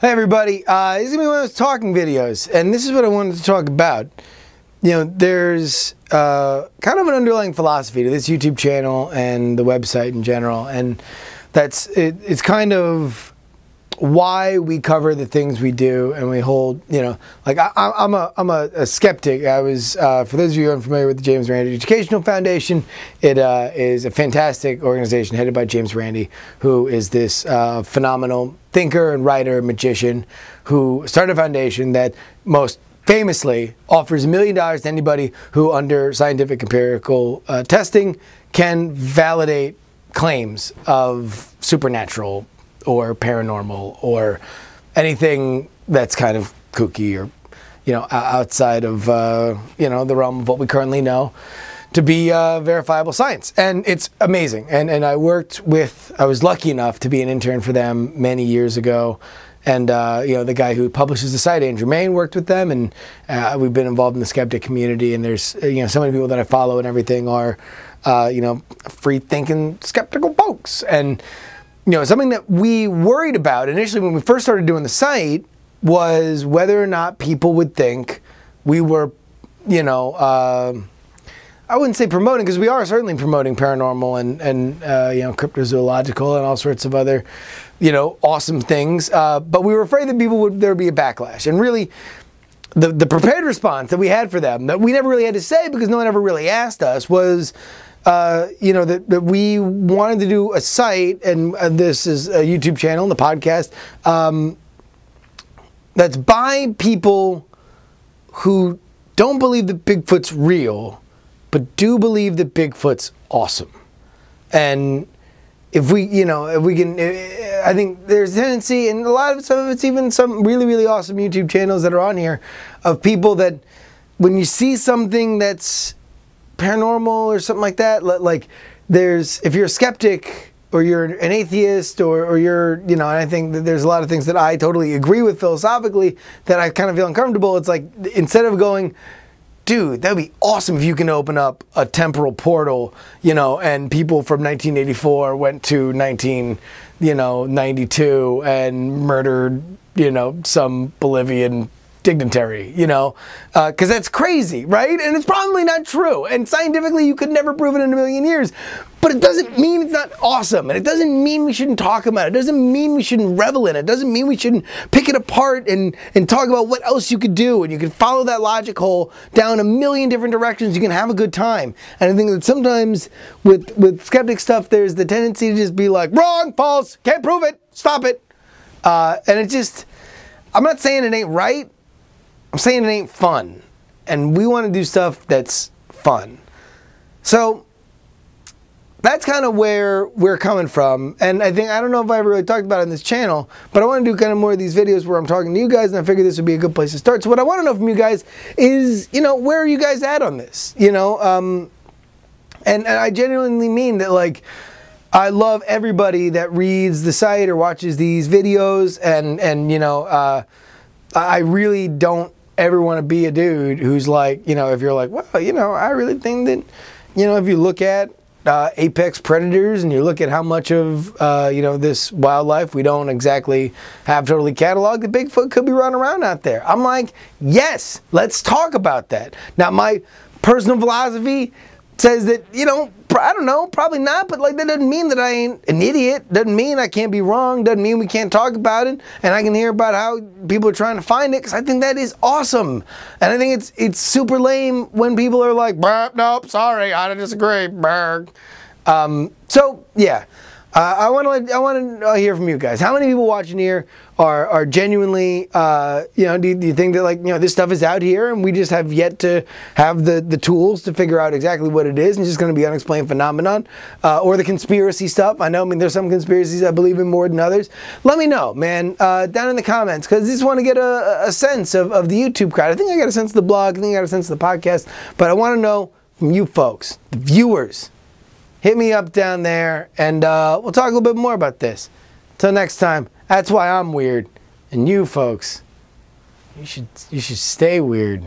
Hey everybody, this is going to be one of those talking videos, and this is what I wanted to talk about. You know, there's kind of an underlying philosophy to this YouTube channel and the website in general, and it's kind of why we cover the things we do, and we hold, you know, like I'm a skeptic. I was, for those of you unfamiliar with the James Randi Educational Foundation, it is a fantastic organization headed by James Randi, who is this phenomenal thinker and writer, magician, who started a foundation that most famously offers $1 million to anybody who, under scientific empirical testing, can validate claims of supernatural or paranormal or anything that's kind of kooky or, you know, outside of, you know, the realm of what we currently know to be verifiable science. And it's amazing. And I was lucky enough to be an intern for them many years ago. And, you know, the guy who publishes the site, Andrew Main, worked with them. And we've been involved in the skeptic community. And there's, you know, so many people that I follow and everything are, you know, free-thinking, skeptical folks. And, you know, something that we worried about initially when we first started doing the site was whether or not people would think we were, you know, I wouldn't say promoting, because we are certainly promoting paranormal and you know, cryptozoological and all sorts of other, you know, awesome things. But we were afraid that there would be a backlash. And really, the prepared response that we had for them, that we never really had to say because no one ever really asked us, was, you know, that we wanted to do a site, and this is a YouTube channel and the podcast, that's by people who don't believe that Bigfoot's real, but do believe that Bigfoot's awesome. And if we, you know, if we can, I think there's a tendency, and some of it's even some really, really awesome YouTube channels that are on here, of people that when you see something that's paranormal or something like that, like if you're a skeptic or you're an atheist or you're, you know, and I think that there's a lot of things that I totally agree with philosophically that I kind of feel uncomfortable. It's like, instead of going, dude, that'd be awesome if you can open up a temporal portal, you know, and people from 1984 went to 92 and murdered, you know, some Bolivian dignitary, you know, because that's crazy, right? And it's probably not true. And scientifically, you could never prove it in a million years. But it doesn't mean it's not awesome. And it doesn't mean we shouldn't talk about it. It doesn't mean we shouldn't revel in it. It doesn't mean we shouldn't pick it apart and talk about what else you could do. And you can follow that logic hole down a million different directions. You can have a good time. And I think that sometimes with skeptic stuff, there's the tendency to just be like, wrong, false, can't prove it, stop it. And it just, I'm not saying it ain't right. I'm saying it ain't fun. And we want to do stuff that's fun. So that's kind of where we're coming from. And I don't know if I ever really talked about it on this channel, but I want to do kind of more of these videos where I'm talking to you guys, and I figured this would be a good place to start. So what I want to know from you guys is, you know, where are you guys at on this? You know, and I genuinely mean that, like, I love everybody that reads the site or watches these videos, and you know, I really don't ever want to be a dude who's like, you know, if you're like, well, you know, I really think that, you know, if you look at apex predators and you look at how much of, you know, this wildlife we don't exactly have totally cataloged, the Bigfoot could be running around out there. I'm like, yes, let's talk about that. Now, my personal philosophy says that, you know, I don't know, probably not, but like, that doesn't mean that I ain't an idiot. Doesn't mean I can't be wrong. Doesn't mean we can't talk about it. And I can hear about how people are trying to find it, because I think that is awesome. And I think it's super lame when people are like, nope, sorry, I disagree. So yeah, I want to hear from you guys. How many people watching here are genuinely, you know, do you think that, like, you know, this stuff is out here and we just have yet to have the tools to figure out exactly what it is, and it's just going to be unexplained phenomenon, or the conspiracy stuff? I know, I mean, there's some conspiracies I believe in more than others. Let me know, man, down in the comments, because I just want to get a sense of the YouTube crowd. I think I got a sense of the blog. I think I got a sense of the podcast, but I want to know from you folks, the viewers. Hit me up down there, and we'll talk a little bit more about this. Till next time, that's why I'm weird. And you folks, you should stay weird.